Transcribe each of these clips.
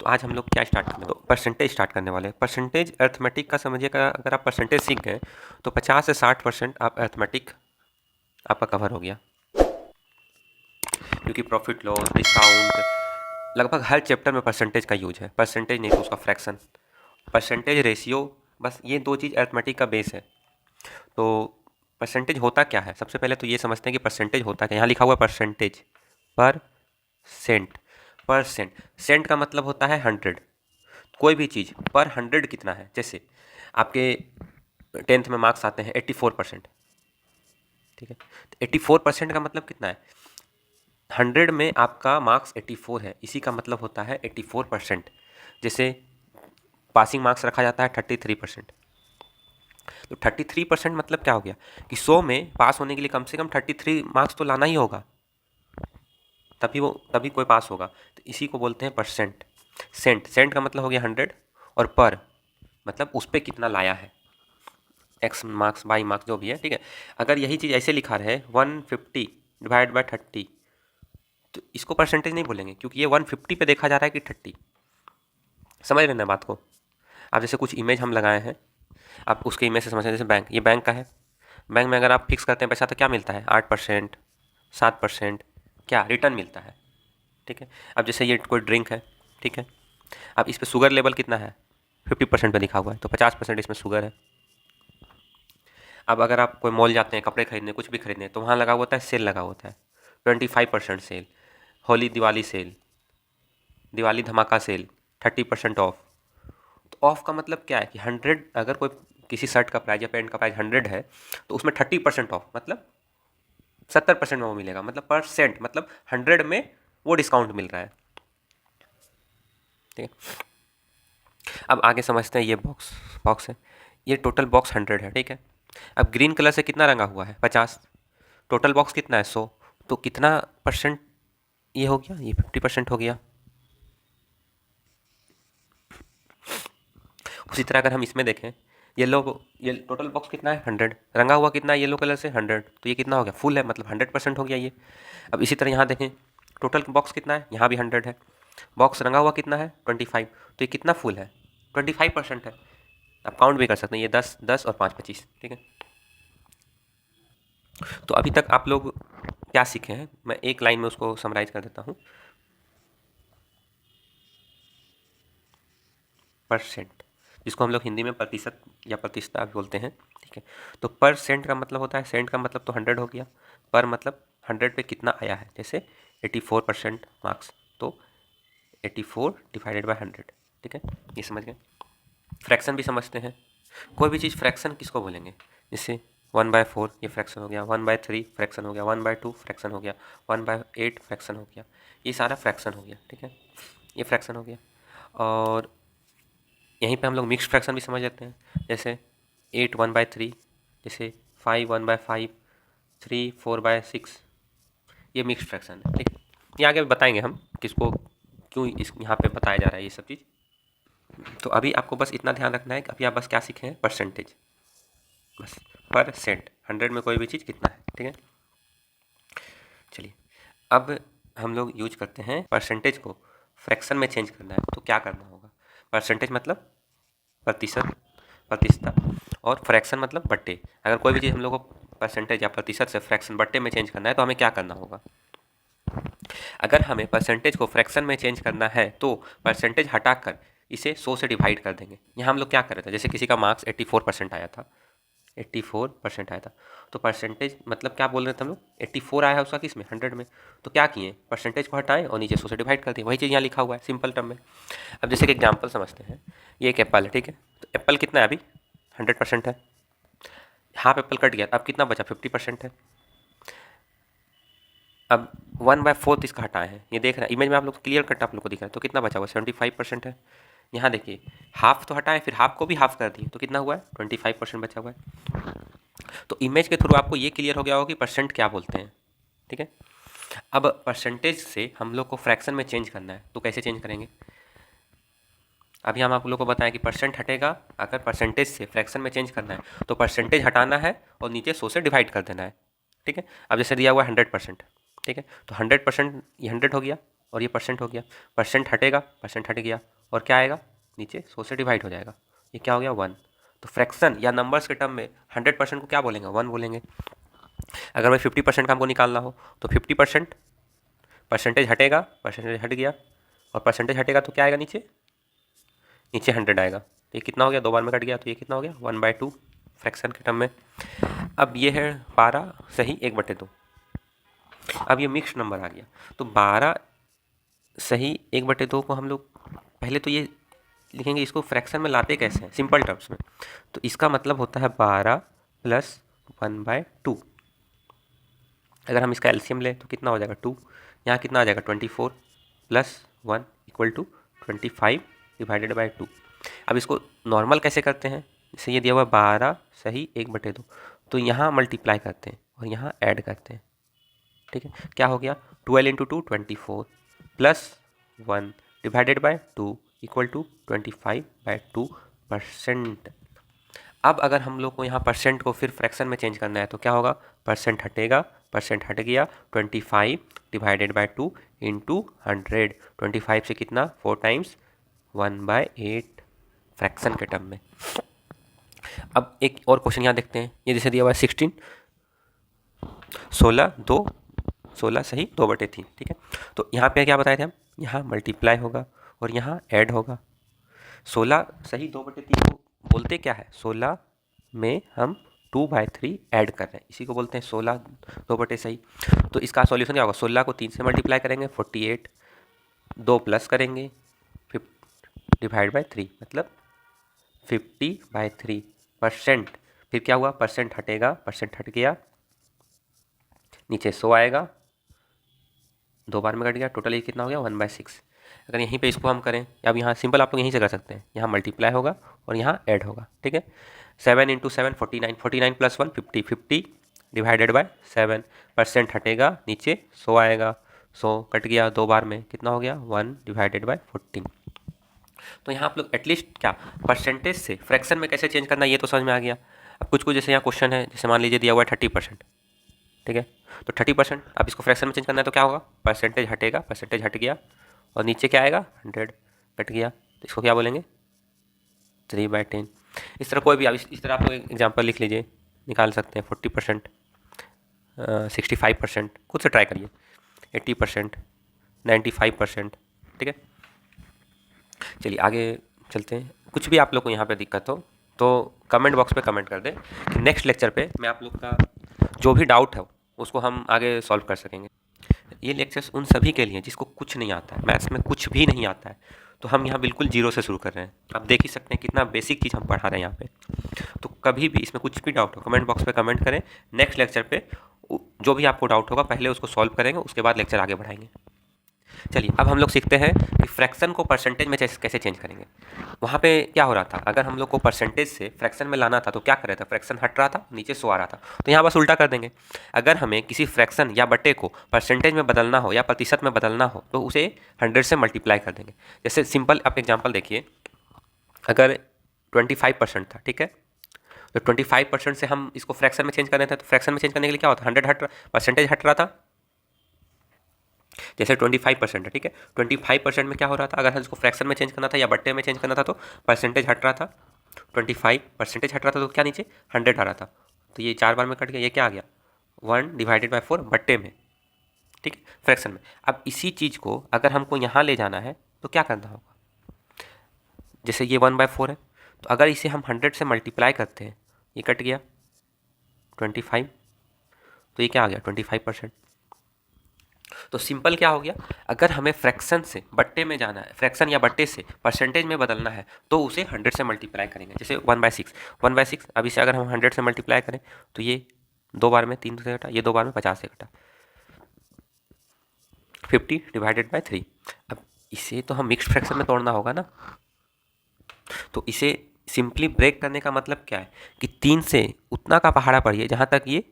तो आज हम लोग क्या स्टार्ट करने दो परसेंटेज स्टार्ट करने वाले हैं। परसेंटेज अर्थमेटिक का समझिएगा, अगर आप परसेंटेज सीख गए तो 50 से 60% आप अर्थमेटिक आपका कवर हो गया, क्योंकि प्रॉफिट लॉस डिस्काउंट लगभग हर चैप्टर में परसेंटेज का यूज है। परसेंटेज नहीं तो उसका फ्रैक्शन, परसेंटेज रेशियो, बस ये दो चीज़ अर्थमेटिक का बेस है। तो परसेंटेज होता क्या है, सबसे पहले तो ये समझते हैं कि परसेंटेज होता क्या है। यहाँ लिखा हुआ है परसेंटेज, पर सेंट। परसेंट, सेंट का मतलब होता है 100। कोई भी चीज़ पर 100 कितना है, जैसे आपके 10th में मार्क्स आते हैं 84%, ठीक है, तो 84% का मतलब कितना है, 100 में आपका मार्क्स 84 है, इसी का मतलब होता है 84%। जैसे पासिंग मार्क्स रखा जाता है 33%, तो 33% मतलब क्या हो गया कि 100 में पास होने के लिए कम से कम 33 मार्क्स तो लाना ही होगा, तभी कोई पास होगा। तो इसी को बोलते हैं परसेंट। सेंट, सेंट का मतलब हो गया 100, और पर मतलब उस पर कितना लाया है, एक्स मार्क्स वाई मार्क्स जो भी है, ठीक है। अगर यही चीज़ ऐसे लिखा रहे 150 डिवाइड बाय 30, तो इसको परसेंटेज नहीं बोलेंगे, क्योंकि ये 150 पे देखा जा रहा है कि 30। समझ रहे ना बात को। आप जैसे कुछ इमेज हम लगाए हैं, आप उसके इमेज से समझ रहे हैं। जैसे बैंक, ये बैंक का है, बैंक में अगर आप फिक्स करते हैं पैसा तो क्या मिलता है, 8%, 7% क्या रिटर्न मिलता है, ठीक है। अब जैसे ये कोई ड्रिंक है, ठीक है, अब इस पर शुगर लेवल कितना है, 50% पे लिखा हुआ है, तो 50% इसमें शुगर है। अब अगर आप कोई मॉल जाते हैं कपड़े खरीदने, कुछ भी खरीदने, तो वहाँ लगा होता है सेल, लगा होता है 25% सेल, होली दिवाली सेल, दिवाली धमाका सेल, 30% ऑफ। तो ऑफ का मतलब क्या है कि 100, अगर कोई किसी शर्ट का प्राइस या पैंट का प्राइस 100 है, तो उसमें 30% ऑफ मतलब 70% में वो मिलेगा, मतलब परसेंट मतलब 100 में वो डिस्काउंट मिल रहा है, ठीक है। अब आगे समझते हैं, ये बॉक्स बॉक्स है, ये टोटल बॉक्स 100 है, ठीक है। अब ग्रीन कलर से कितना रंगा हुआ है, 50, टोटल बॉक्स कितना है 100, तो कितना परसेंट ये हो गया, ये 50% हो गया। उसी तरह अगर हम इसमें देखें, ये टोटल बॉक्स कितना है 100, रंगा हुआ कितना है येलो कलर से 100, तो ये कितना हो गया, फुल है, मतलब 100% हो गया ये। अब इसी तरह यहाँ देखें, टोटल बॉक्स कितना है, यहाँ भी 100 है, बॉक्स रंगा हुआ कितना है 25, तो ये कितना फुल है, 25% है। आप काउंट भी कर सकते हैं, ये 10 10 और 5 25, ठीक है। तो अभी तक आप लोग क्या सीखे हैं, मैं एक लाइन में उसको समराइज कर देता हूँ। परसेंट, जिसको हम लोग हिंदी में प्रतिशत या प्रतिशतता बोलते हैं, ठीक है। तो परसेंट का मतलब होता है, सेंट का मतलब तो 100 हो गया, पर मतलब 100 पे कितना आया है, जैसे 84% मार्क्स, तो 84 डिवाइडेड बाय 100, ठीक है, ये समझ गए। फ्रैक्शन भी समझते हैं, कोई भी चीज़ फ्रैक्शन किसको बोलेंगे, जैसे 1/4 ये फ्रैक्शन हो गया, 1/3 फ्रैक्शन हो गया, 1/2 फ्रैक्शन हो गया, 1/8 फ्रैक्शन हो गया, ये सारा फ्रैक्शन हो गया, ठीक है, ये फ्रैक्शन हो गया। और यहीं पे हम लोग मिक्स फ्रैक्शन भी समझ लेते हैं, जैसे 8 1/3, जैसे 5 1/5, 3 4/6, ये मिक्स फ्रैक्शन है, ठीक है। ये आगे बताएंगे हम किसको क्यों इस यहाँ पे बताया जा रहा है ये सब चीज़। तो अभी आपको बस इतना ध्यान रखना है कि अभी आप बस क्या सीखे हैं, परसेंटेज, बस परसेंट, 100 में कोई भी चीज़ कितना है, ठीक है। चलिए, अब हम लोग यूज करते हैं परसेंटेज को फ्रैक्शन में चेंज करना है, तो क्या करना होगा। परसेंटेज मतलब प्रतिशत, प्रतिशतता, और फ्रैक्शन मतलब बट्टे। अगर कोई भी चीज़ हम लोग को परसेंटेज या प्रतिशत से फ्रैक्शन बट्टे में चेंज करना है, तो हमें क्या करना होगा। अगर हमें परसेंटेज को फ्रैक्शन में चेंज करना है, तो परसेंटेज हटाकर इसे 100 से डिवाइड कर देंगे। यहाँ हम लोग क्या कर रहे थे, जैसे किसी का मार्क्स 84% आया था, 84% आया था, तो परसेंटेज मतलब क्या बोल रहे थे हम लोग, 84 आया है उसका किस में, 100 में, तो क्या किए, परसेंटेज को हटाएं और नीचे 100 से डिवाइड कर दिए। वही चीज़ यहाँ लिखा हुआ है सिंपल टर्म में। अब जैसे कि एग्जाम्पल समझते हैं, ये एक एप्पल है, ठीक है, तो एप्पल कितना है अभी, 100% है, हाफ एप्पल कट गया, अब कितना बचा, 50% है। अब 1/4 इसका हटाए हैं, ये देख रहे हैं इमेज में आप लोग क्लियर कट आप लोग को दिख रहा है, तो कितना बचा हुआ, 75% है। यहाँ देखिए हाफ तो हटाए, फिर हाफ को भी हाफ कर दिए, तो कितना हुआ है, 25% बचा हुआ है। तो इमेज के थ्रू आपको ये क्लियर हो गया होगा कि परसेंट क्या बोलते हैं, ठीक है। अब परसेंटेज से हम लोग को फ्रैक्शन में चेंज करना है, तो कैसे चेंज करेंगे। अभी हम आप लोग को बताएं कि परसेंट हटेगा, अगर परसेंटेज से फ्रैक्शन में चेंज करना है तो परसेंटेज हटाना है और नीचे 100 से डिवाइड कर देना है, ठीक है। अब जैसे दिया हुआ है 100%, ठीक है, तो 100% ये 100 हो गया, और ये परसेंट हो गया, परसेंट हटेगा, परसेंट हट गया, और क्या आएगा नीचे 100 से डिवाइड हो जाएगा, ये क्या हो गया 1। तो फ्रैक्शन या नंबर्स के टर्म में 100% को क्या बोलेंगे 1 बोलेंगे। अगर भाई 50% का हमको निकालना हो तो 50% परसेंटेज हटेगा, परसेंटेज हट गया, और परसेंटेज हटेगा तो क्या आएगा नीचे 100 आएगा। तो ये कितना हो गया, 2 बार में कट गया, तो ये कितना हो गया 1/2 फ्रैक्शन के टर्म में। अब ये है 12 सही 1/2। अब ये मिक्स नंबर आ गया, तो 12 सही 1/2 को हम लोग पहले तो ये लिखेंगे, इसको फ्रैक्शन में लाते कैसे हैं सिंपल टर्म्स में। तो इसका मतलब होता है 12 + 1/2। अगर हम इसका एलसीएम लें तो कितना हो जाएगा 2, यहाँ कितना आ जाएगा 24 + 1 = 25 / 2। अब इसको नॉर्मल कैसे करते हैं, जैसे ये दिया हुआ 12 सही 1/2, तो यहाँ मल्टीप्लाई करते हैं और यहाँ ऐड करते हैं, ठीक है। क्या हो गया 12 × 2 24 + 1 / 2 = 25/2%। अब अगर हम लोग को यहाँ परसेंट को फिर फ्रैक्शन में चेंज करना है तो क्या होगा, परसेंट हटेगा, परसेंट हट गया, 25 / 2 × 100। 25 से कितना 4 टाइम्स 1/8 फ्रैक्शन के टर्म में। अब एक और क्वेश्चन यहाँ देखते हैं, ये जैसे दिया हुआ है 16 16 सही 2/3, ठीक है। तो यहाँ पे क्या बताए थे हम, यहाँ मल्टीप्लाई होगा और यहाँ ऐड होगा। 16 सही 2/3 को बोलते क्या है, 16 में हम 2/3 ऐड कर रहे हैं, इसी को बोलते हैं 16 2/3 सही। तो इसका सॉल्यूशन क्या होगा, 16 को 3 से मल्टीप्लाई करेंगे 48, 2 प्लस करेंगे /3 मतलब 50/3%। फिर क्या हुआ, परसेंट हटेगा, परसेंट हट गया, नीचे 100 आएगा, 2 बार में कट गया, टोटल ये कितना हो गया 1/6। अगर यहीं पे इसको हम करें, अब यहाँ सिंपल आप लोग यहीं से कर सकते हैं, यहाँ मल्टीप्लाई होगा और यहाँ ऐड होगा, ठीक है। 7 × 7 49, 49 + 1 50, 50 / 7, परसेंट हटेगा, नीचे 100 आएगा, 100 कट गया, 2 बार में कितना हो गया 1 / 14। तो यहाँ आप लोग एटलीस्ट क्या परसेंटेज से फ्रैक्शन में कैसे चेंज करना ये तो समझ में आ गया। अब कुछ जैसे यहाँ क्वेश्चन है, जैसे मान लीजिए दिया हुआ है 30%, ठीक है। तो 30% अब इसको फ्रैक्शन में चेंज करना है तो क्या होगा, परसेंटेज हटेगा, परसेंटेज हट गया, और नीचे क्या आएगा 100 कट गया, तो इसको क्या बोलेंगे 3/10। इस तरह कोई भी आप इस तरह आप लोग एग्जाम्पल लिख लीजिए, निकाल सकते हैं 40%, 65%, खुद से ट्राई करिए, 80%, 95%, ठीक है। चलिए आगे चलते हैं। कुछ भी आप लोग को यहाँ पे दिक्कत हो तो कमेंट बॉक्स पे कमेंट कर दें कि नेक्स्ट लेक्चर पे मैं आप लोग का जो भी डाउट है उसको हम आगे सॉल्व कर सकेंगे। ये लेक्चर्स उन सभी के लिए जिसको कुछ नहीं आता है, मैथ्स में कुछ भी नहीं आता है, तो हम यहाँ बिल्कुल जीरो से शुरू कर रहे हैं। आप देख ही सकते हैं कितना बेसिक चीज़ हम पढ़ा रहे हैं यहाँ पे। तो कभी भी इसमें कुछ भी डाउट हो कमेंट बॉक्स पे कमेंट करें, नेक्स्ट लेक्चर पे जो भी आपको डाउट होगा पहले उसको सॉल्व करेंगे, उसके बाद लेक्चर आगे बढ़ाएंगे। चलिए अब हम लोग सीखते हैं कि फ्रैक्शन को परसेंटेज में कैसे चेंज करेंगे। वहाँ पे क्या हो रहा था, अगर हम लोग को परसेंटेज से फ्रैक्शन में लाना था तो क्या कर रहे थे, फ्रैक्शन हट रहा था, नीचे 100 आ रहा था, तो यहाँ बस उल्टा कर देंगे। अगर हमें किसी फ्रैक्शन या बटे को परसेंटेज में बदलना हो या प्रतिशत में बदलना हो तो उसे 100 से मल्टीप्लाई कर देंगे। जैसे सिंपल आप एग्जाम्पल देखिए, अगर 25% था, ठीक है, तो 25% से हम इसको फ्रैक्शन में चेंज कर रहे थे, तो फ्रैक्शन में चेंज करने के लिए क्या होता है 100 हट परसेंटेज हट रहा था। जैसे 25% है, ठीक है, 25% में क्या हो रहा था, अगर हम इसको फ्रैक्शन में चेंज करना था या बट्टे में चेंज करना था तो परसेंटेज हट रहा था, 25% हट रहा था तो क्या नीचे 100 आ रहा था, तो ये 4 बार में कट गया, ये क्या आ गया 1/4 बट्टे में, ठीक है, फ्रैक्शन में। अब इसी चीज़ को अगर हमको यहाँ ले जाना है तो क्या करना होगा, जैसे ये 1/4 है, तो अगर इसे हम 100 से मल्टीप्लाई करते हैं, ये कट गया 25, तो ये क्या आ गया 25%। तो सिंपल क्या हो गया, अगर हमें फ्रैक्शन से बट्टे में जाना है, फ्रैक्शन या बट्टे से परसेंटेज में बदलना है तो उसे 100 से मल्टीप्लाई करेंगे। जैसे 1/6, अब इसे अगर हम 100 से मल्टीप्लाई करें तो ये 2 बार में 3 से कटा, ये 2 बार में 50 से कटा, 50/3। अब इसे तो हम मिक्स्ड फ्रैक्शन में तोड़ना होगा ना, तो इसे सिंपली ब्रेक करने का मतलब क्या है कि 3 से उतना का पहाड़ा पड़िए जहाँ तक ये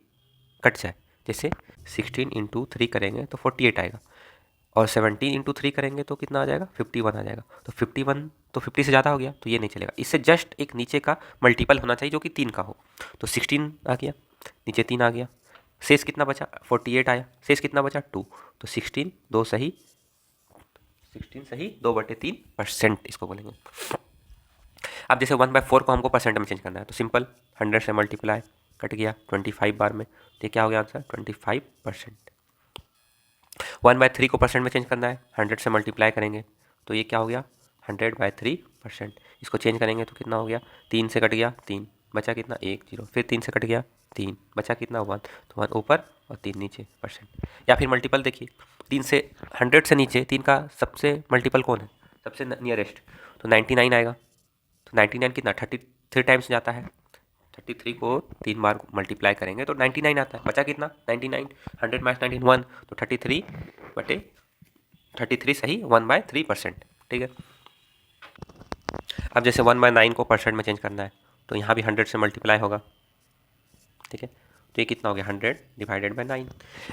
कट जाए। जैसे 16 × 3 करेंगे तो 48 आएगा, और 17 × 3 करेंगे तो कितना आ जाएगा 51 आ जाएगा। तो 51 तो 50 से ज़्यादा हो गया, तो ये नहीं चलेगा, इससे जस्ट एक नीचे का मल्टीपल होना चाहिए जो कि 3 का हो। तो 16 आ गया, नीचे 3 आ गया, शेष कितना बचा 48 आया, शेष कितना बचा 2, तो 16 2 सही 16 सही 2/3% इसको बोलेंगे। अब जैसे 1/4 को हमको परसेंट में चेंज करना है तो सिंपल 100 से मल्टीप्लाई, कट गया 25 बार में, तो ये क्या हो गया आंसर 25%। 1/3 को परसेंट में चेंज करना है, 100 से मल्टीप्लाई करेंगे तो ये क्या हो गया 100/3%। इसको चेंज करेंगे तो कितना हो गया, 3 से कट गया 3, बचा कितना 1 0, फिर 3 से कट गया 3, बचा कितना 1, तो 1 ऊपर और 3 नीचे परसेंट। या फिर मल्टीपल देखिए, 3 से 100 से नीचे 3 का सबसे मल्टीपल कौन है, सबसे नियरेस्ट, तो 99 आएगा। तो 99 कितना 33 टाइम्स जाता है, 33 को 3 बार मल्टीप्लाई करेंगे तो 99 आता है। बचा कितना 99, 100 माइनस 19 1, तो 33 सही 1/3%। ठीक है। अब जैसे 1/9 को परसेंट में चेंज करना है तो यहाँ भी 100 से मल्टीप्लाई होगा। ठीक है, तो ये कितना हो गया 100/9।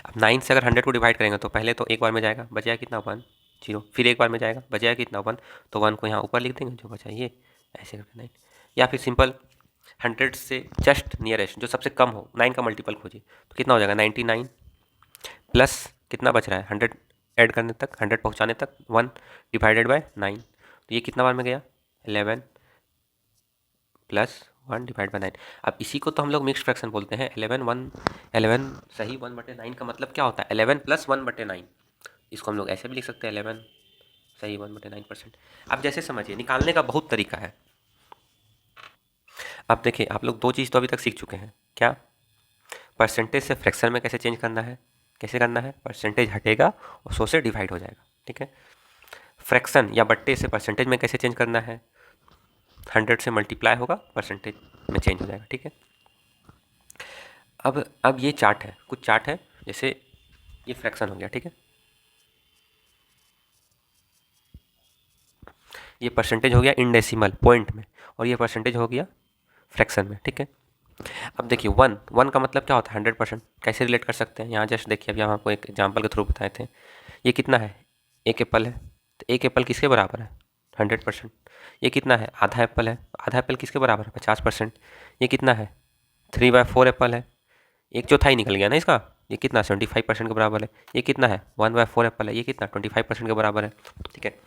अब 9 से अगर 100 को डिवाइड करेंगे तो पहले तो एक बार में जाएगा, बचा कितना 1 0, फिर एक बार में जाएगा, बचा कितना 1, तो 1 को यहाँ ऊपर लिख देंगे, जो बचा ये ऐसे करके 9। या फिर सिंपल 100 से जस्ट नियरेस्ट जो सबसे कम हो 9 का मल्टीपल खोजिए, तो कितना हो जाएगा 99 प्लस कितना बच रहा है 100 ऐड करने तक, 100 पहुँचाने तक 1/9, तो ये कितना बार में गया 11 प्लस 1/9। अब इसी को तो हम लोग मिक्स्ड फ्रैक्शन बोलते हैं। 11 सही 1/9 का मतलब क्या होता है 11 प्लस 1/9। इसको हम लोग ऐसे भी लिख सकते हैं 11 सही 1/9%। अब जैसे समझिए निकालने का बहुत तरीका है। अब देखिए आप लोग दो चीज़ तो अभी तक सीख चुके हैं, क्या परसेंटेज से फ्रैक्शन में कैसे चेंज करना है, कैसे करना है परसेंटेज हटेगा और 100 से डिवाइड हो जाएगा। ठीक है, फ्रैक्शन या बट्टे से परसेंटेज में कैसे चेंज करना है, 100 से मल्टीप्लाई होगा परसेंटेज में चेंज हो जाएगा। ठीक है, अब ये चार्ट है, कुछ चार्ट है, जैसे ये फ्रैक्शन हो गया। ठीक है, ये परसेंटेज हो गया इन डेसिमल पॉइंट में और ये परसेंटेज हो गया फ्रैक्शन में। ठीक है, अब देखिए 1 का मतलब क्या होता है 100%, कैसे रिलेट कर सकते हैं, यहाँ जस्ट देखिए, अभी हम आपको एक एग्जाम्पल के थ्रू बताए थे। ये कितना है, एक एप्पल है, तो एक एप्पल किसके बराबर है 100%। ये कितना है, आधा एप्पल है, आधा एप्पल किसके बराबर है 50%। ये कितना है 3/4 एप्पल है, एक चौथाई निकल गया ना इसका, ये कितना 75% के बराबर है। ये कितना है 1/4 एप्पल है, ये कितना 25% के बराबर है। ठीक है,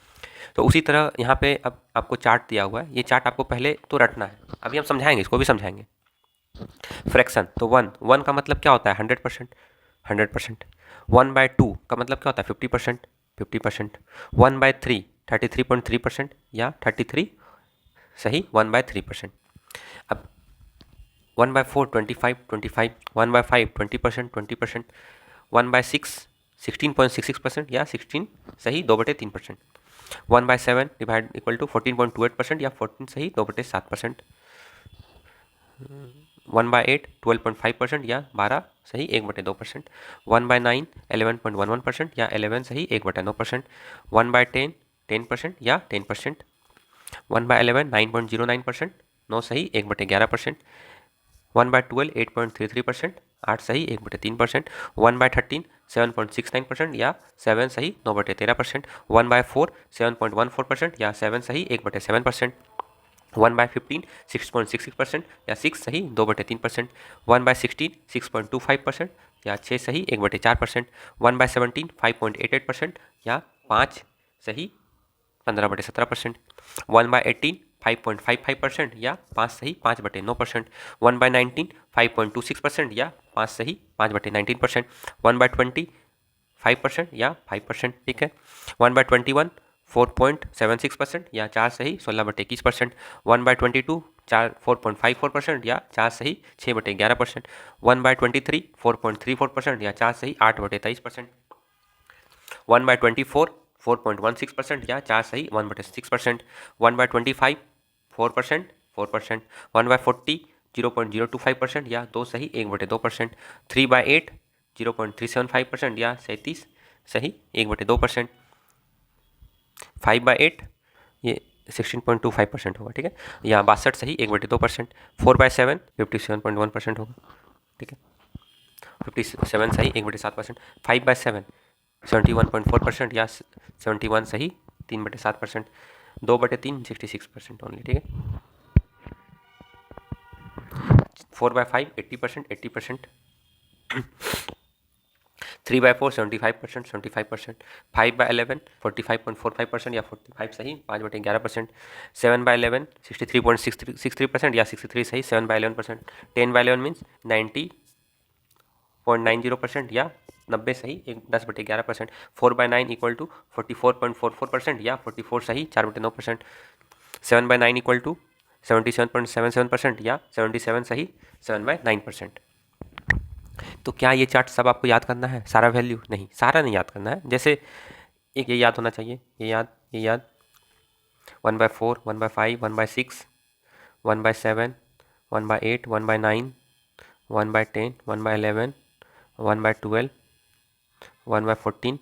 तो उसी तरह यहाँ पे अब आपको चार्ट दिया हुआ है, ये चार्ट आपको पहले तो रटना है, अभी हम समझाएंगे, इसको भी समझाएंगे। फ्रैक्शन तो 1 का मतलब क्या होता है 100%। 1/2 का मतलब क्या होता है 50%। 1/3 33.3% या 33 सही 1/3%। अब 1/4 25 1/5 20%। 1/6 16.66% या 16 सही 2/3%। 1/7 डिवाइड इक्वल टू 14.28% या 14 सही 2/7%। 1/8 12.5% या 12 सही 1/2%। 1/9 11.11% या 11 सही 1/9%। 1/10 10% या 10%। 1/11 9.09%, 9 सही 1/11%। 1/12 8.33%, 8 सही 1/3%। 1/13 7.69% या 7 सही 9/13%। 1/4 7.14% या 7 सही 1/7%। 1/15 6.66% या 6 सही 2/3%। 1/16 6.25% या 6 सही 1/4%। 1/17 5.88% या 5 सही 15/17%। 1/18 5.55% या 5 सही 5/9%। 1/19 5.26% या 5 सही 5/19%। 1/20 5% या 5%। ठीक है, 1/21 4.76% या 4 सही 16/21%। 1/22 4.54% या 4 सही 6/11%। 1/23 4.34% या 4 सही 8/23%। 1/24 4.16% या 4 सही 1/6%। 1/25 4%। 1/40 0.025% या 2 सही 1/2%। 3/8 0.375% या 37 सही 1/2%। 5/8 ये 16.25% होगा। ठीक है, या 62 सही 1/2%। 4/7 57.1% होगा। ठीक है, 57 सही 1/7%। 5/7 71.4% या 71 सही 3/7%। 2/3 66% ओनली। ठीक है, 4/5 80%। 3/4 75%, 75%। 5/11 45.45% या 45 सही, 5/11%। 7/11 63.63% या 63 सही, 7/11%। 10/11 मीन्स 90.90% या 90 सही, 10/11%। 4/9 इक्वल टू 44.44% या 44 सही, 4/9%। 7/9 इक्वल टू 77.77% या 77 सही, 7/9%। तो क्या ये चार्ट सब आपको याद करना है, सारा वैल्यू? नहीं, सारा नहीं याद करना है। जैसे एक ये याद होना चाहिए, ये याद 1/4, 1/5, 1/6, 1/7, 1/8, 1/9, 1/10, 1/11, 1/12, 1/14,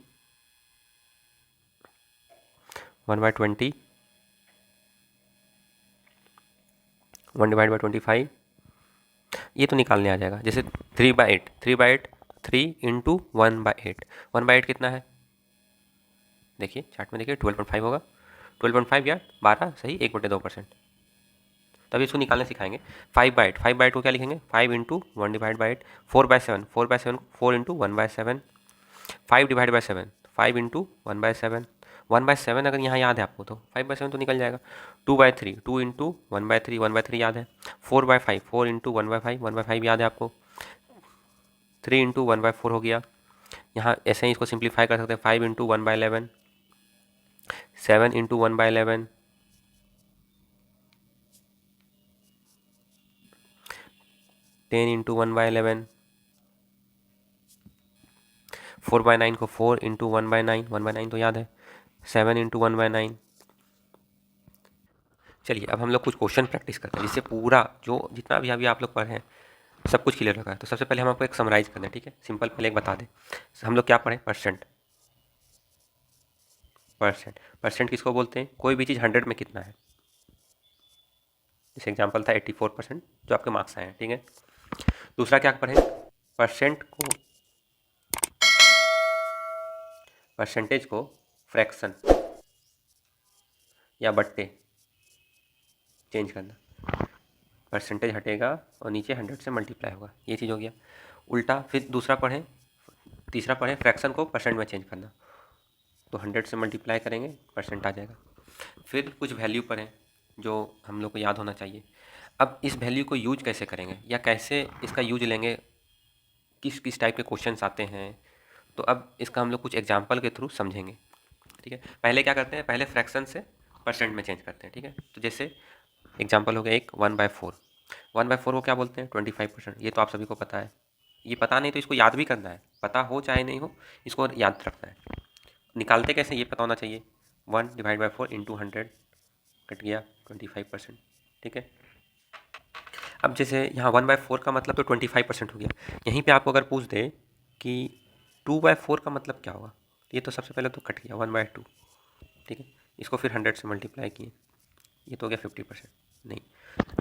1/20, 1/25, ये तो निकालने आ जाएगा। जैसे 3/8, 3/8, 3 इंटू 1/8, 1/8 कितना है? देखिए चार्ट में, देखिए 12.5 होगा, 12.5 या 12 सही, 1/2%। तभी इसको निकालने सिखाएंगे। 5/8, 5/8 को क्या लिखेंगे? 5 इंटू 1/8। 4/7, 4/7, 4 इंटू 1/7। 5/7, 5 इंटू 1/7। 1/7 अगर यहाँ याद है आपको तो 5/7 तो निकल जाएगा। 2/3, 2 इंटू 1/3, 1/3 याद है। 4/5, 4 इंटू 1/5, 1/5 याद है आपको। 3 इंटू 1/4 हो गया। यहाँ ऐसे ही इसको सिंप्लीफाई कर सकते हैं। 5 इंटू 1/11, 7 इंटू 1/11, 10 इंटू 1/11, 4/9 को 4 इंटू 1/9, 1/9 तो याद है। 7 इंटू 1/9। चलिए अब हम लोग कुछ क्वेश्चन प्रैक्टिस करते हैं, जिससे पूरा जो जितना भी अभी आप लोग पढ़े हैं सब कुछ क्लियर होगा। तो सबसे पहले हम आपको एक समराइज करना है, ठीक है? सिंपल पहले एक बता दें, हम लोग क्या पढ़े? परसेंट। परसेंट, परसेंट किसको बोलते हैं? कोई भी चीज़ 100 में कितना है। जैसे एग्जांपल था 84% जो आपके मार्क्स आए हैं, ठीक है? दूसरा क्या पढ़े? परसेंटेज को फ्रैक्शन या बट्टे चेंज करना। परसेंटेज हटेगा और नीचे 100 से मल्टीप्लाई होगा, ये चीज़ हो गया। उल्टा फिर तीसरा पढ़ें फ्रैक्शन को परसेंट में चेंज करना। तो 100 से मल्टीप्लाई करेंगे, परसेंट आ जाएगा। फिर कुछ वैल्यू पढ़ें जो हम लोग को याद होना चाहिए। अब इस वैल्यू को यूज कैसे करेंगे या कैसे इसका यूज लेंगे, किस किस टाइप के क्वेश्चंस आते हैं, तो अब इसका हम लोग कुछ एग्जाम्पल के थ्रू समझेंगे, ठीक है? पहले क्या करते हैं? पहले फ्रैक्शन से परसेंट में चेंज करते हैं, ठीक है? तो जैसे एग्जाम्पल हो गया एक 1/4। 1/4 को क्या बोलते हैं? 25%। ये तो आप सभी को पता है। ये पता नहीं तो इसको याद भी करना है, पता हो चाहे नहीं हो, इसको याद रखना है। निकालते कैसे ये पता होना चाहिए। 1/4 इंटू 100 कट गया 25%, ठीक है? अब जैसे यहाँ 1/4 का मतलब तो 25% हो गया। यहीं पे आपको अगर पूछ दे कि 2/4 का मतलब क्या होगा, ये तो सबसे पहले तो कट गया 1/2, ठीक है? इसको फिर 100 से मल्टीप्लाई किए, ये तो हो गया 50%। नहीं,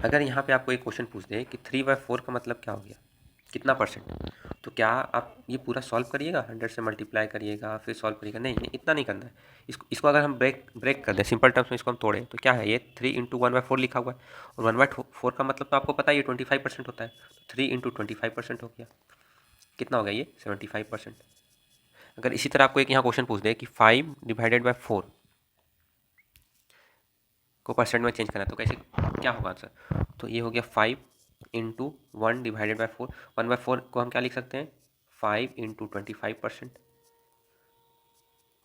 अगर यहाँ पे आपको एक क्वेश्चन पूछ दे कि 3/4 का मतलब क्या हो गया, कितना परसेंट, तो क्या आप ये पूरा सॉल्व करिएगा, 100 से मल्टीप्लाई करिएगा फिर सॉल्व करिएगा? नहीं, इतना नहीं करना है। इसको अगर हम ब्रेक कर दें, सिंपल टर्म्स में इसको हम तोड़ें, तो क्या है ये 3 इंटू 1/4 लिखा हुआ है, और 1/4 का मतलब तो आपको पता है ये 25% होता है। तो 3 इंटू 25% हो गया, कितना हो गया ये 75%। अगर इसी तरह आपको एक यहाँ क्वेश्चन पूछ दे कि 5/4 को परसेंट में चेंज करना है, तो कैसे क्या होगा आंसर? तो ये हो गया 5 इंटू 1/4। 1/4 को हम क्या लिख सकते हैं? 5 इंटू 25%,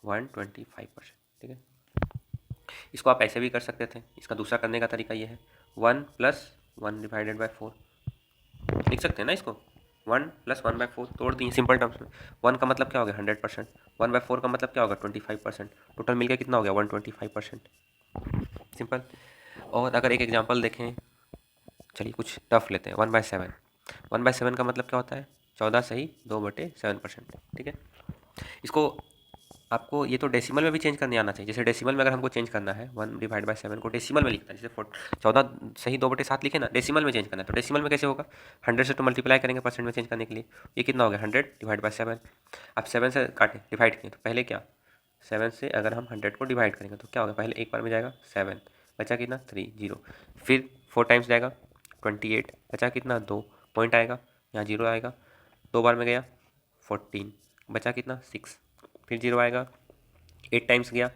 125%, ठीक है? इसको आप ऐसे भी कर सकते थे। इसका दूसरा करने का तरीका ये है, 1 + 1/4 लिख सकते हैं ना इसको। 1 + 1/4 तोड़ दिए सिंपल टर्म्स में। 1 का मतलब क्या हो गया 100%, 1/4 का मतलब क्या होगा 25%, टोटल मिलकर कितना हो गया 125%, सिंपल। और अगर एक एग्जांपल देखें, चलिए कुछ टफ लेते हैं। 1/7, 1/7 का मतलब क्या होता है? 14 सही 2/7%, ठीक है? इसको आपको ये तो डेसिमल में भी चेंज करने आना चाहिए। जैसे डेसिमल में अगर हमको चेंज करना है 1/7 को डेसिमल में लिखना है, जैसे 14 सही 2/7 लिखे ना, डेसिमल में चेंज करना है। तो डेसिमल में कैसे होगा? 100 से तो मल्टीप्लाई करेंगे परसेंट में चेंज करने के लिए। ये कितना हो गया 100/7। अब 7 से काटे डिवाइड किए, तो पहले क्या 7 से अगर हम 100 को डिवाइड करेंगे तो क्या होगा? पहले एक बार में जाएगा 7, बचा कितना 3 0, फिर 4 टाइम्स जाएगा 28, बचा कितना 2 पॉइंट आएगा, यहाँ 0 आएगा, 2 बार में गया 14, बचा कितना 6, फिर 0 आएगा, 8 टाइम्स गया,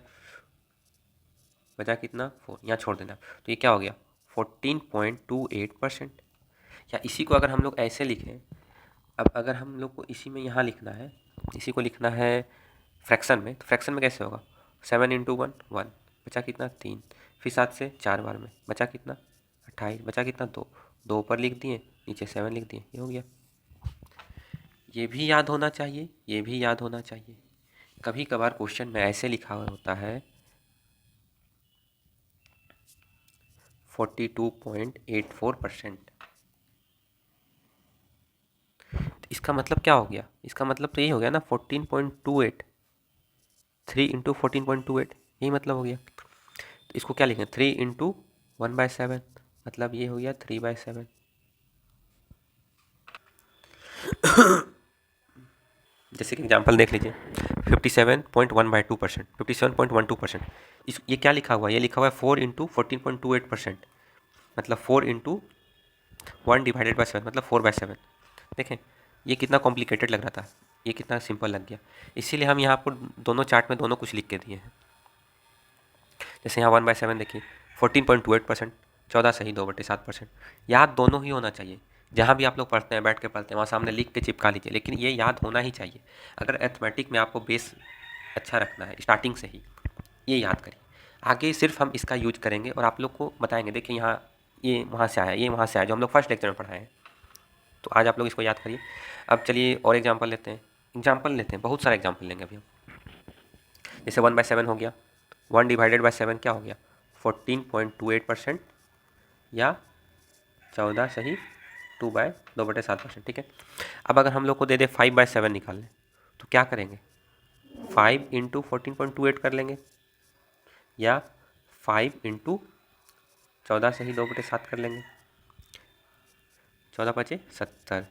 बचा कितना 4, यहाँ छोड़ देना। तो ये क्या हो गया 14.28%। या इसी को अगर हम लोग ऐसे लिखें, अब अगर हम लोग को इसी में यहाँ लिखना है, इसी को लिखना है फ्रैक्शन में, तो फ्रैक्शन में कैसे होगा 7 × 1 1, बचा कितना 3, फिर 7 से 4 बार में बचा कितना 28, बचा कितना 2, 2 ऊपर लिख दिए, नीचे 7 लिख दिए, ये हो गया। ये भी याद होना चाहिए, ये भी याद होना चाहिए। कभी कभार क्वेश्चन में ऐसे लिखा हुआ होता है 42.84%, इसका मतलब क्या हो गया, इसका मतलब तो यही हो गया ना 14.28, 3 × 14.28, यही मतलब हो गया। तो इसको क्या लिखें 3 × 1/7, मतलब ये हो गया 3/7। जैसे कि एग्जांपल देख लीजिए 57.1/2%, 57.12%, इस ये क्या लिखा हुआ है, ये लिखा हुआ है 4 × 14.28%, मतलब 4 × 1/7 मतलब 4/7। देखें ये कितना कॉम्प्लिकेटेड लग रहा था, ये कितना सिंपल लग गया। इसीलिए हम यहाँ पर दोनों चार्ट में दोनों कुछ लिख के दिए हैं। जैसे यहाँ 1/7 देखिए 14.28%, 14 सही 2/7%। याद दोनों ही होना चाहिए, जहाँ भी आप लोग पढ़ते हैं बैठ के पढ़ते हैं वहाँ सामने लिख के चिपका लीजिए, लेकिन ये याद होना ही चाहिए। अगर अर्थमेटिक में आपको बेस अच्छा रखना है स्टार्टिंग से ही, ये याद करिए। आगे सिर्फ हम इसका यूज करेंगे और आप लोग को बताएंगे, देखिए यहाँ ये वहाँ से आया, ये वहाँ से आया, जो हम लोग फर्स्ट लेक्चर में पढ़ाए हैं। तो आज आप लोग इसको याद करिए। अब चलिए और एग्जाम्पल लेते हैं, बहुत सारे एग्जाम्पल लेंगे अभी हम। जैसे 1/7 हो गया, 1/7 क्या हो गया 14.28%, या 14 सही 2/7%, ठीक है। अब अगर हम लोग को दे दे 5/7 निकालने, तो क्या करेंगे 5 × 14.28 कर लेंगे, या 5 × 14 सही 2/7 कर लेंगे, 14 × 5 = 70,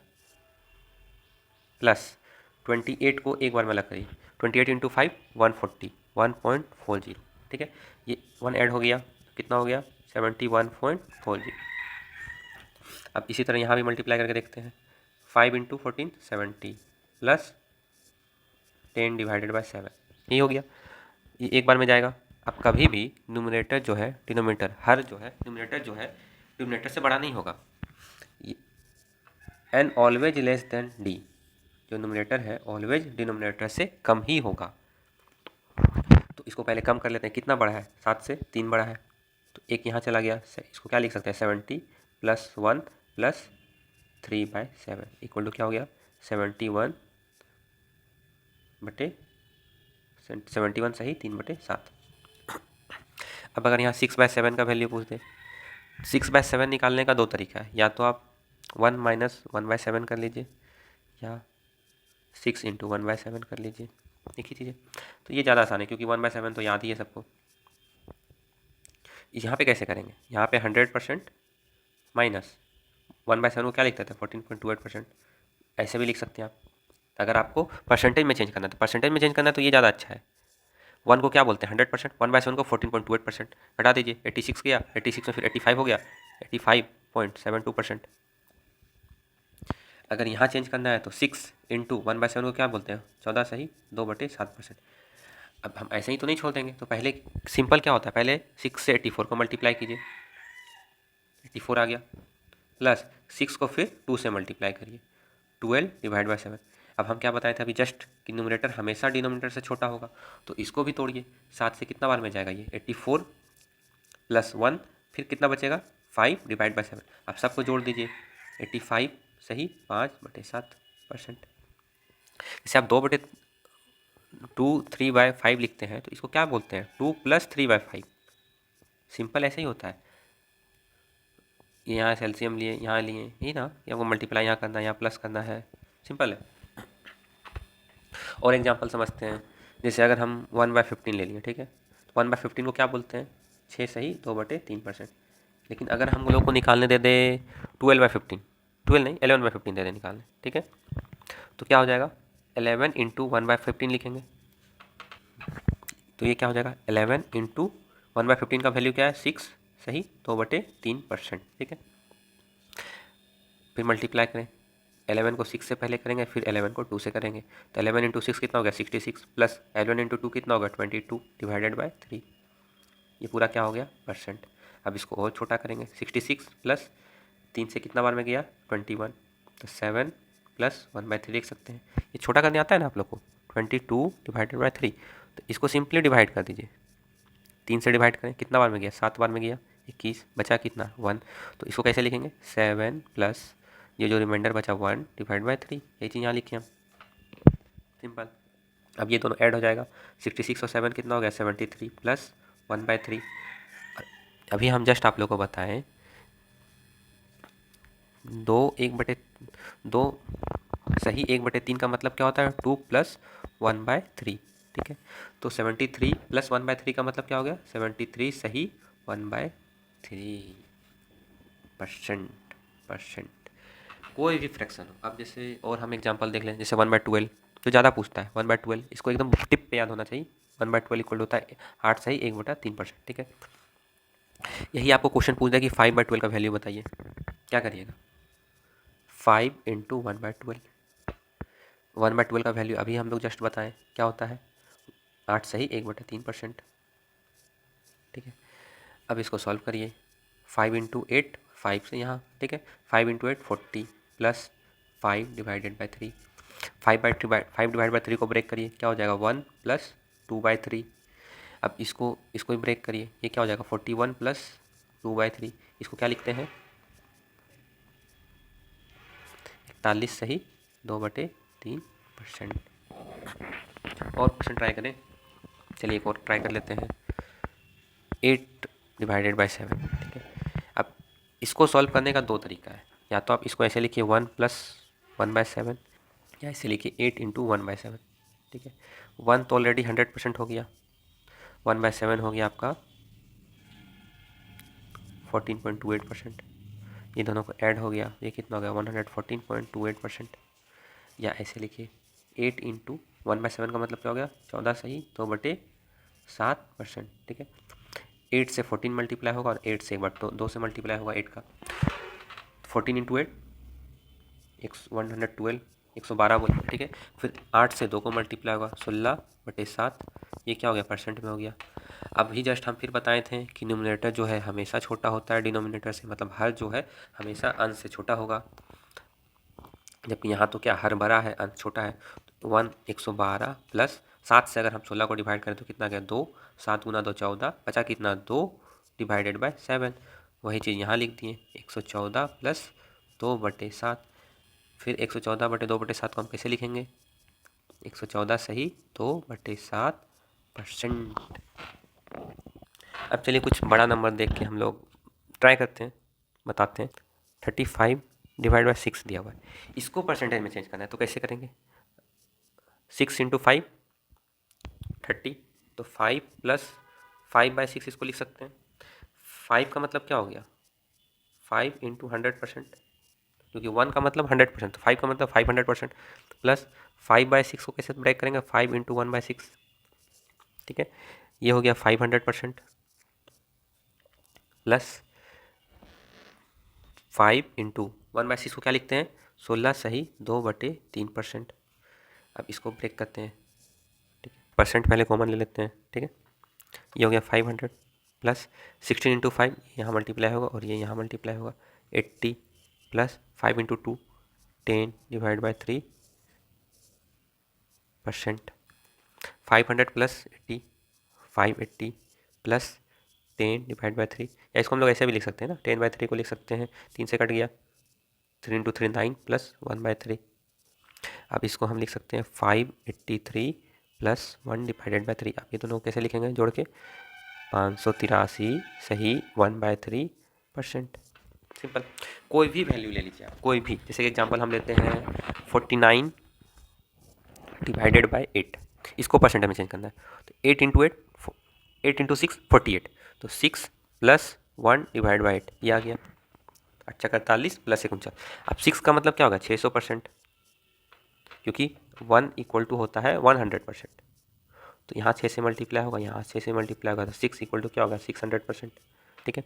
प्लस 28 को एक बार में अलग करिए, 28 × 5 140, 1.40, ठीक है। ये 1 ऐड हो गया, कितना हो गया 71.40। अब इसी तरह यहाँ भी मल्टीप्लाई करके देखते हैं, 5 × 14 70, प्लस 10/7, यही हो गया। ये एक बार में जाएगा। अब कभी भी न्यूमरेटर जो है डिनोमिनेटर, हर जो है न्यूमरेटर जो है डिनोमिनेटर से बड़ा नहीं होगा, N always less than D, जो न्यूमरेटर है ऑलवेज डिनोमिनेटर से कम ही होगा। तो इसको पहले कम कर लेते हैं, कितना बड़ा है 7 से 3 बड़ा है, तो एक यहाँ चला गया, इसको क्या लिख सकते हैं 70 + 1 + 3/7 इक्वल टू क्या हो गया 71 सही 3/7। अब अगर यहाँ 6/7 का वैल्यू पूछ दे, 6/7 निकालने का दो तरीका है, या तो आप 1 - 1/7 कर लीजिए, या 6 × 1/7 कर लीजिए, एक ही चीज़ है। तो ये ज़्यादा आसान है क्योंकि 1/7 तो याद ही है सबको। यहाँ पे कैसे करेंगे, यहाँ पे 100% माइनस 1/7 को क्या लिखते थे 14.28%, ऐसे भी लिख सकते हैं आप। अगर आपको परसेंटेज में चेंज करना है, तो परसेंटेज में चेंज करना है तो ये ज़्यादा अच्छा है। 1 को क्या बोलते हैं 100%, 1/7 को 14.28%, घटा दीजिए 86 गया, 86 में फिर 85 हो गया 85.72%। अगर यहाँ चेंज करना है तो 6 × 1/7 को क्या बोलते हैं 14 सही 2/7%। अब हम ऐसे ही तो नहीं छोड़ देंगे, तो पहले सिंपल क्या होता है, पहले 6 से 84 को मल्टीप्लाई कीजिए, 84 आ गया, प्लस 6 को फिर 2 से मल्टीप्लाई करिए, 12/7। अब हम क्या बताए थे अभी जस्ट कि न्यूमरेटर हमेशा डिनोमिनेटर से छोटा होगा, तो इसको भी तोड़िए, 7 से कितना बार में जाएगा ये 84 + 1, फिर कितना बचेगा 5/7। अब सबको जोड़ दीजिए 85 सही 5/7%। जैसे आप 3/5 लिखते हैं तो इसको क्या बोलते हैं 2 + 3/5, सिंपल ऐसे ही होता है। ये यहाँ से एलसीएम लिए, यहाँ लिए, यही ना, या वो मल्टीप्लाई यहाँ करना है, यहाँ प्लस करना है, सिंपल है। और एग्जांपल समझते हैं, जैसे अगर हम 1/15 ले लिए, ठीक है, 1/15 को क्या बोलते हैं 6 सही 2/3%। लेकिन अगर हम लोग को निकालने दे दे 12/15, 12 नहीं 11/15 दे दे निकालने, ठीक है, तो क्या हो जाएगा 11 × 1/15 लिखेंगे, तो ये क्या हो जाएगा 11 × 1/15 का वैल्यू क्या है 6 सही 2/3%, ठीक है। फिर मल्टीप्लाई करें 11 को 6 से पहले करेंगे, फिर 11 को 2 से करेंगे। तो 11 इंटू 6 कितना हो गया 66, प्लस 11 इंटू 2 कितना होगा 22 डिवाइडेड बाय 3। ये पूरा क्या हो गया परसेंट। अब इसको और छोटा करेंगे, 66 प्लस 3 से कितना बार में गया 21, तो 7 प्लस 1/3 लिख सकते हैं। ये छोटा करने आता है ना आप लोग को, 22 डिवाइडेड बाय 3। तो इसको सिंपली डिवाइड कर दीजिए, 3 से डिवाइड करें, कितना बार में गया 7 बार में गया, 21 बचा कितना 1। तो इसको कैसे लिखेंगे 7 प्लस ये जो रिमाइंडर बचा 1 डिवाइड बाय 3, ये चीज़ यहाँ लिखे हम, सिंपल। अब ये दोनों ऐड हो जाएगा, 66 और 7 कितना हो गया 73 प्लस 1/3। अभी हम जस्ट आप लोग को बताएं 2 सही 1/3 का मतलब क्या होता है 2 प्लस 1/3, ठीक है। तो 73 प्लस 1/3 का मतलब क्या हो गया 73 सही 1/3 परसेंट। कोई भी फ्रैक्शन हो, अब जैसे और हम एग्जांपल देख लें, जैसे 1/12 तो ज़्यादा पूछता है 1/12, इसको एकदम टिप पे याद होना चाहिए। 1/12 इक्वल होता है 8 सही 1/3%, ठीक है। यही आपको क्वेश्चन पूछ है कि 5/12 का वैल्यू बताइए, क्या करिएगा 5 इंटू 1/12। 1/12 का वैल्यू अभी हम लोग जस्ट बताएं क्या होता है 8 सही 1/3%, ठीक है। अब इसको सॉल्व करिए, 5 इंटू 8 5 से यहाँ, ठीक है। 5 into 8 40 plus 5 divided by 3, 5 divide by 3 को ब्रेक करिए, क्या हो जाएगा 1 प्लस 2/3। अब इसको ही ब्रेक करिए, ये क्या हो जाएगा 41 प्लस 2/3। इसको क्या लिखते हैं 41 सही 2/3%। और क्वेश्चन ट्राई करें, चलिए एक और ट्राई कर लेते हैं, 8 डिवाइडेड बाई 7, ठीक है। अब इसको सॉल्व करने का दो तरीका है, या तो आप इसको ऐसे लिखिए 1 प्लस 1/7, या ऐसे लिखिए 8 इंटू 1/7, ठीक है। 1 तो ऑलरेडी 100% हो गया, 1/7 हो गया आपका 14.28%, ये दोनों को ऐड हो गया, ये कितना हो गया 114.28%। या ऐसे लिखिए 8 इंटू 1/7 का मतलब क्या हो गया 14 सही 2/7%, ठीक है। 8 से 14 मल्टीप्लाई होगा और 8 से एक बार 2 से मल्टीप्लाई होगा 8 का, 14 इंटू 8 112 112 बोल, ठीक है। फिर 8 से 2 को मल्टीप्लाई होगा 16/7, ये क्या हो गया परसेंट में हो गया। अभी जस्ट हम फिर बताए थे कि न्यूमरेटर जो है हमेशा छोटा होता है डिनोमिनेटर से, मतलब हर जो है हमेशा अंश से छोटा होगा, जबकि यहाँ तो क्या हर बड़ा है अंश छोटा है। तो 112 प्लस 7 से अगर हम 16 को डिवाइड करें तो कितना गया 2, 7 गुना 2 14, बचा कितना 2 डिवाइडेड बाय 7, वही चीज़ यहाँ लिख दिए 114 प्लस 2/7। फिर 114/2/7 को हम कैसे लिखेंगे 114 सही 2/7%। अब चलिए कुछ बड़ा नंबर देख के हम लोग ट्राई करते हैं, बताते हैं। 35 डिवाइड बाई 6 दिया हुआ है, इसको परसेंटेज में चेंज करना है, तो कैसे करेंगे 6 इंटू 5 30, तो 5 प्लस 5/6 इसको लिख सकते हैं। 5 का मतलब क्या हो गया 5 इंटू 100%, क्योंकि 1 का मतलब 100%, तो 5 का मतलब 500%, प्लस 5/6 को कैसे ब्रेक करेंगे 5 इंटू 1/6, ठीक है। ये हो गया 500%, प्लस 5 इंटू 1/6 को क्या लिखते हैं 16 सही 2/3%। अब इसको ब्रेक करते हैं, ठीक है, परसेंट पहले कॉमन ले लेते हैं, ठीक है। ये हो गया 500 प्लस 16 इंटू 5 यहाँ मल्टीप्लाई होगा और ये यहाँ मल्टीप्लाई होगा 80 plus 5 into 2 10 divide by 3%। 500 plus 80 580 plus 10 divide by 3, या इसको हम लोग ऐसे भी लिख सकते हैं ना 10/3 को लिख सकते हैं, 3 से कट गया 3 इंटू 3 9 प्लस 1/3। अब इसको हम लिख सकते हैं 583 प्लस 1 डिवाइडेड बाई 3। अब ये दोनों कैसे लिखेंगे जोड़ के 583 सही 1/3%, सिंपल। कोई भी वैल्यू ले लीजिए आप, कोई भी, जैसे कि एग्जांपल हम लेते हैं 49 डिवाइडेड बाई 8, इसको परसेंटेज में चेंज करना है, तो 8 इंटू 8 इंटू 6 48, तो 6 प्लस 1 डिवाइड बाई 8 ये आ गया, अच्छा 41 प्लस 49। अब 6 का मतलब क्या होगा 600%, क्योंकि 1 इक्वल टू होता है 100%, तो यहाँ 6 से मल्टीप्लाई होगा, यहाँ 6 से मल्टीप्लाई होगा, तो 6 इक्वल टू क्या होगा 600%, ठीक है।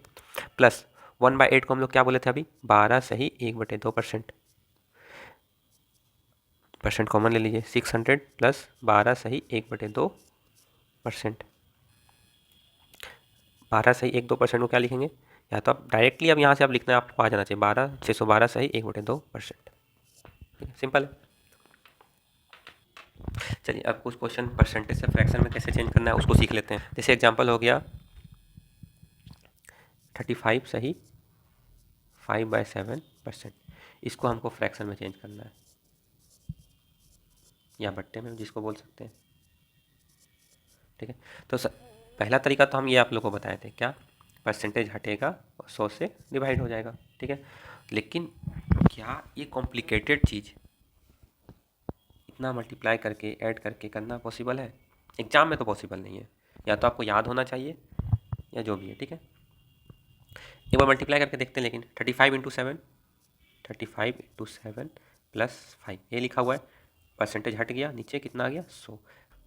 प्लस 1/8 को हम लोग क्या बोले थे अभी 12 सही 1/2%, परसेंट कॉमन ले लीजिए, 600 प्लस 12 सही 1/2%। 12 सही 1-2% को क्या लिखेंगे, या तो आप डायरेक्टली अब यहाँ से आप लिखना है, आपको आ जाना चाहिए 612 सही 1/2%। ठीक है, सिंपल है। चलिए अब कुछ क्वेश्चन परसेंटेज से फ्रैक्शन में कैसे चेंज करना है उसको सीख लेते हैं। जैसे एग्जांपल हो गया 35 सही 5/7%, इसको हमको फ्रैक्शन में चेंज करना है, या बट्टे में जिसको बोल सकते हैं। ठीक है, तो पहला तरीका तो हम ये आप लोग को बताए थे, क्या परसेंटेज हटेगा और 100 से डिवाइड हो जाएगा। ठीक है, लेकिन क्या ये कॉम्प्लिकेटेड चीज़ इतना मल्टीप्लाई करके ऐड करके करना पॉसिबल है? एग्जाम में तो पॉसिबल नहीं है, या तो आपको याद होना चाहिए या जो भी है। ठीक है, एक बार मल्टीप्लाई करके देखते हैं। लेकिन 35 × 7 प्लस 5 ये लिखा हुआ है, परसेंटेज हट गया, नीचे कितना आ गया 100।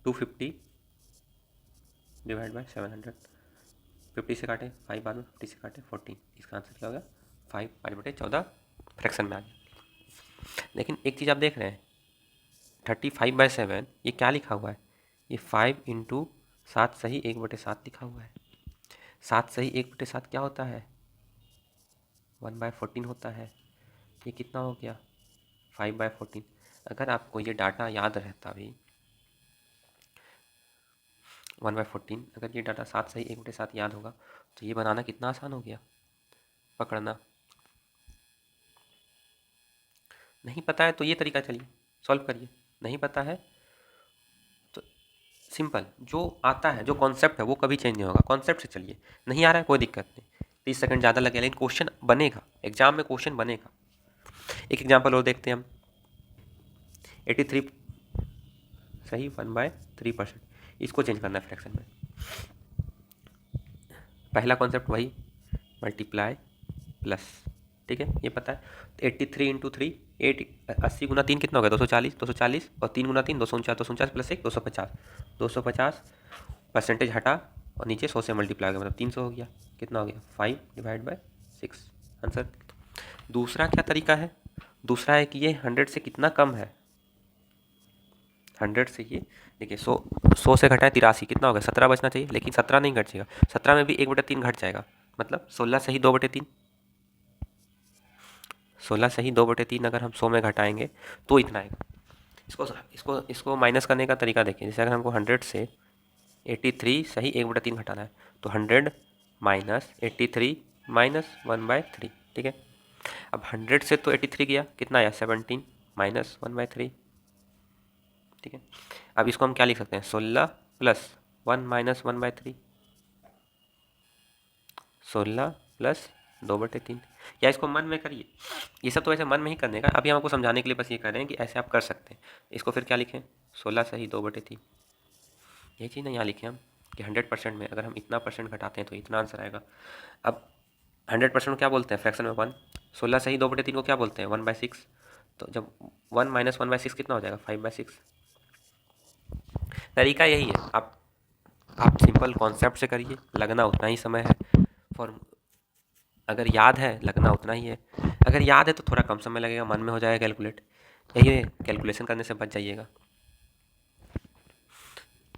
250 डिवाइड बाय 700, 50 से काटे 5 बाद में, 50 से काटे 14, इसका आंसर क्या हो गया 5/14 फ्रैक्शन में आ गया। लेकिन एक चीज़ आप देख रहे हैं 35/7 ये क्या लिखा हुआ है, ये 5 × 7 सही 1/7 लिखा हुआ है। 7 सही 1/7 क्या होता है 1/14 होता है। ये कितना हो गया 5/14। अगर आपको ये डाटा याद रहता भी 1/14, अगर ये डाटा 7 सही 1/7 याद होगा तो ये बनाना कितना आसान हो गया, पकड़ना। नहीं पता है तो ये तरीका चलिए सॉल्व करिए, नहीं पता है तो सिंपल जो आता है, जो कॉन्सेप्ट है वो कभी चेंज नहीं होगा, कॉन्सेप्ट से चलिए। नहीं आ रहा है कोई दिक्कत नहीं, 30 सेकंड ज़्यादा लगेगा लेकिन क्वेश्चन बनेगा, एग्जाम में क्वेश्चन बनेगा। एक एग्जाम्पल और देखते हैं हम, 83 सही 1/3%, इसको चेंज करना है फ्रैक्शन में। पहला कॉन्सेप्ट वही मल्टीप्लाई प्लस, ठीक है ये पता है। तो 83 × 3 80 × 3 कितना हो गया 240, 240 और 3 × 3 249, 249 प्लस 1 250, 250 परसेंटेज हटा और नीचे 100 से मल्टीप्लाई हो गया, मतलब 300 हो गया। कितना हो गया 5/6 आंसर। दूसरा क्या तरीका है, दूसरा है कि ये 100 से कितना कम है, 100 से ये देखिए 100 से घटाए 83 कितना होगा 17 बचना चाहिए, लेकिन 17 नहीं घट जाएगा, 17 में भी 1/3 घट जाएगा, मतलब 16 सही 2/3। 16 सही 2/3 अगर हम 100 में घटाएंगे तो इतना आएगा। इसको माइनस करने का तरीका देखिए, जैसे अगर हमको 100 से 83 सही 1/3 घटाना है तो 100 माइनस 83 माइनस 1/3। ठीक है, अब 100 से तो 83 गया, कितना आया 17 माइनस 1/3। ठीक है, अब इसको हम क्या लिख सकते हैं 16 प्लस 1 माइनस 1/3, 16 प्लस 2/3, या इसको मन में करिए। ये सब तो वैसे मन में ही करने का, अभी हम आपको समझाने के लिए बस ये कर रहे हैं कि ऐसे आप कर सकते हैं। इसको फिर क्या लिखें 16 सही 2/3, ये चीज़ ना यहाँ लिखें हम कि 100% में अगर हम इतना परसेंट घटाते हैं तो इतना आंसर आएगा। अब 100% को क्या बोलते हैं फ्रैक्शन में 1, 16 सही 2/3 को क्या बोलते हैं 1/6, तो जब 1 माइनस 1/6 कितना हो जाएगा 5/6। तरीका यही है, आप सिंपल कॉन्सेप्ट से करिए, लगना उतना ही समय है, फॉर्म अगर याद है लगना उतना ही है, अगर याद है तो थोड़ा कम समय लगेगा, मन में हो जाएगा कैलकुलेट, यही है कैलकुलेशन करने से बच जाइएगा।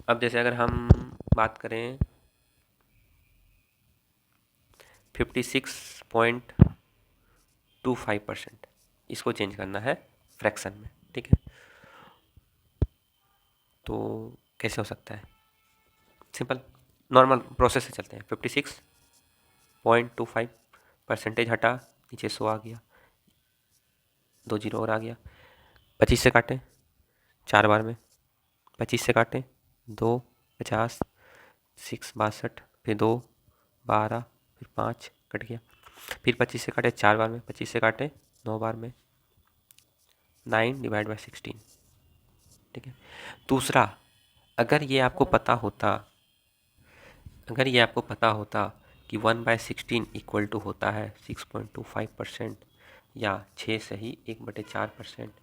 अब जैसे अगर हम बात करें 56.25%, इसको चेंज करना है फ्रैक्शन में। ठीक है, तो कैसे हो सकता है, सिंपल नॉर्मल प्रोसेस से चलते हैं। 56.25 परसेंटेज हटा, नीचे 100 आ गया, 2 जीरो और आ गया, 25 से काटें 4 बार में, 25 से काटें 2 50, 6 62, फिर 2 12, फिर 5 कट गया, फिर 25 से काटे 4 बार में, 25 से काटे 9 बार में, 9/16। ठीक है, दूसरा अगर ये आपको पता होता, अगर ये आपको पता होता कि 1/16 इक्वल टू होता है 6.25% या 6 सही 1/4%,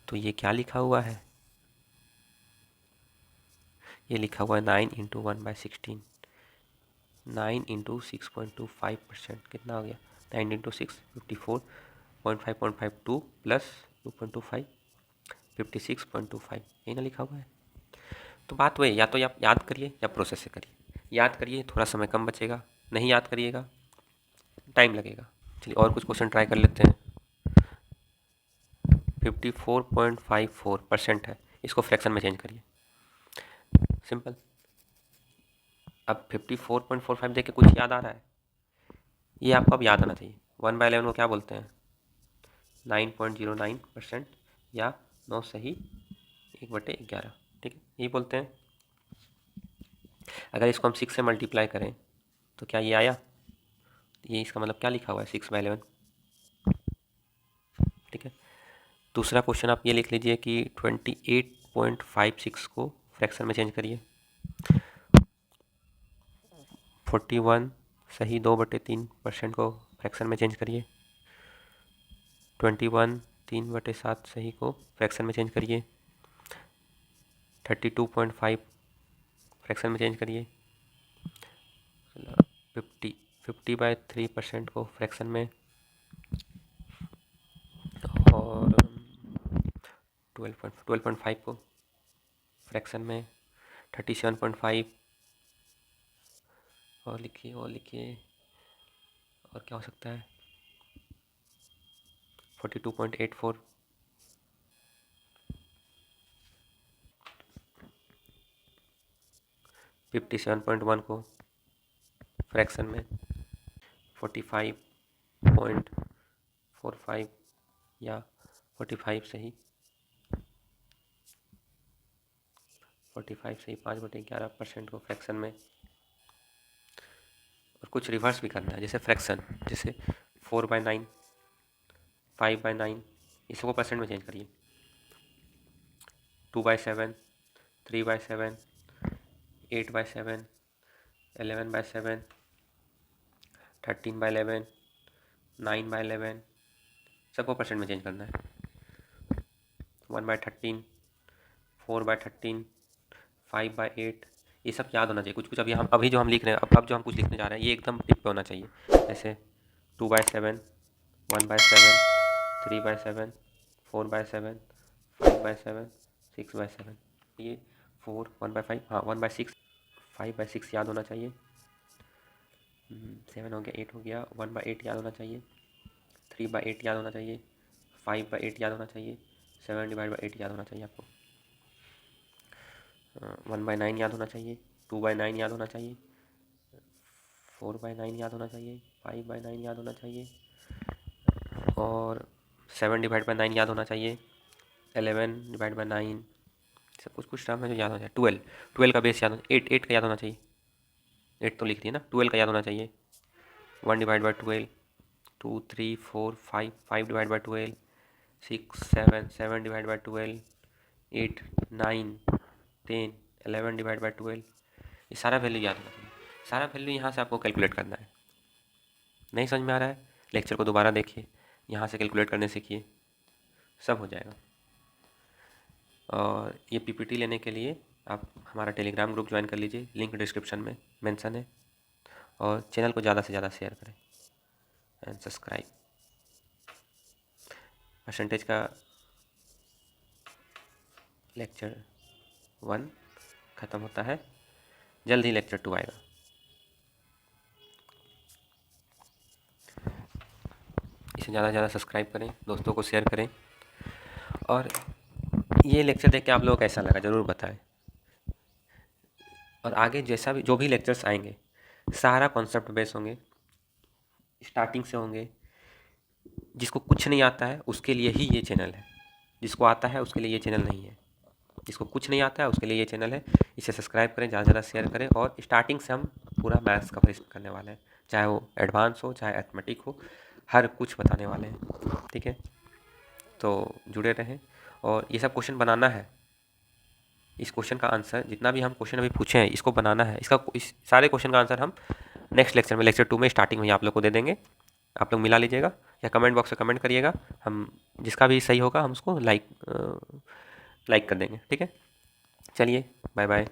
तो ये क्या लिखा हुआ है, ये लिखा हुआ है 9 × 1/16, 9 × 6.25% कितना हो गया 9 × 6 54.5.52 प्लस 2.25 56.25 यही ना लिखा हुआ है। तो बात वही, या तो आप याद करिए या प्रोसेस से करिए। याद करिए थोड़ा समय कम बचेगा, नहीं याद करिएगा टाइम लगेगा। चलिए और कुछ क्वेश्चन ट्राई कर लेते हैं। 54.54% है, इसको फ्रैक्शन में चेंज करिए। सिंपल। अब 54.45 देख के कुछ याद आ रहा है, ये आपको अब याद आना चाहिए। 1/11 को क्या बोलते हैं? 9.09% या 9 सही 1/11, ठीक है, यही बोलते हैं। अगर इसको हम 6 से मल्टीप्लाई करें तो क्या ये आया? ये इसका मतलब क्या लिखा हुआ है? 6/11, ठीक है। दूसरा क्वेश्चन आप ये लिख लीजिए कि 28.56 को फ्रैक्शन में चेंज करिए। 41 सही 2/3% को फ्रैक्शन में चेंज करिए। 21 3/7 सही को फ्रैक्शन में चेंज करिए। 32.5 फ्रैक्शन में चेंज करिए। 50/3% को फ्रैक्शन में, और 12.5 को फ्रैक्शन में। 37.5 और लिखिए और क्या हो सकता है? 42.84 57.1 को फ्रैक्शन में। 45.45 या 45 सही 5/11% को फ्रैक्शन में। और कुछ रिवर्स भी करना है, जैसे फ्रैक्शन, जैसे 4/9 5/9 इसको परसेंट में चेंज करिए। 2/7 3/7 8/7 11/7 13/11 9/11 सबको परसेंट में चेंज करना है। 1/13 4/13 5/8 ये सब याद होना चाहिए। कुछ अभी जो हम लिख रहे हैं, अब जो हम कुछ लिखने जा रहे हैं, ये एकदम टिप पे होना चाहिए। जैसे 2/7 1/7 3/7 4/7 5/7 6/7, ये 4 1/5 हाँ 1/6 5/6 याद होना चाहिए। 7 हो गया 8 हो गया 1/8 याद होना चाहिए। 3/8 याद होना चाहिए। 5/8 याद होना चाहिए। 7/8 याद होना चाहिए आपको। 1/9 याद होना चाहिए। 2/9 याद होना चाहिए। 4/9 याद होना चाहिए। 5/9 याद होना चाहिए। और 7/9 याद होना चाहिए। 11/9 सब कुछ टर्म है जो याद होना चाहिए। 12 का बेस याद होना, 8 का याद होना चाहिए। 8 तो लिख दिए ना, 12 का याद होना चाहिए। 1/12 2 3 4 5 5/12 6 7 7/12 8 9 10 11/12 ये सारा वैल्यू याद होना चाहिए। सारा वैल्यू यहाँ से आपको कैलकुलेट करना है। नहीं समझ में आ रहा है, लेक्चर को दोबारा देखिए, यहाँ से कैलकुलेट करने सीखिए, सब हो जाएगा। और ये पीपीटी लेने के लिए आप हमारा टेलीग्राम ग्रुप ज्वाइन कर लीजिए, लिंक डिस्क्रिप्शन में मेंशन है। और चैनल को ज़्यादा से ज़्यादा शेयर करें एंड सब्सक्राइब। परसेंटेज का लेक्चर 1 ख़त्म होता है, जल्द ही लेक्चर 2 आएगा। इसे ज़्यादा से ज़्यादा सब्सक्राइब करें, दोस्तों को शेयर करें। और ये लेक्चर देख के आप लोगों को कैसा लगा ज़रूर बताएं। और आगे जैसा भी जो भी लेक्चर्स आएंगे सारा कॉन्सेप्ट बेस होंगे, स्टार्टिंग से होंगे। जिसको कुछ नहीं आता है उसके लिए ही ये चैनल है, जिसको आता है उसके लिए ये चैनल नहीं है। जिसको कुछ नहीं आता है उसके लिए ये चैनल है। इसे सब्सक्राइब करें, ज़्यादा से ज़्यादा शेयर करें। और स्टार्टिंग से हम पूरा मैथ्स कवरेज करने वाले हैं, चाहे वो एडवांस हो चाहे अर्थमेटिक हो, हर कुछ बताने वाले हैं, ठीक है। तो जुड़े रहें। और ये सब क्वेश्चन बनाना है, इस क्वेश्चन का आंसर जितना भी हम क्वेश्चन अभी पूछे हैं इसको बनाना है। इस सारे क्वेश्चन का आंसर हम नेक्स्ट लेक्चर में, लेक्चर 2 में स्टार्टिंग में आप लोग को दे देंगे। आप लोग मिला लीजिएगा या कमेंट बॉक्स में कमेंट करिएगा, हम जिसका भी सही होगा हम उसको लाइक कर देंगे, ठीक है। चलिए बाय बाय।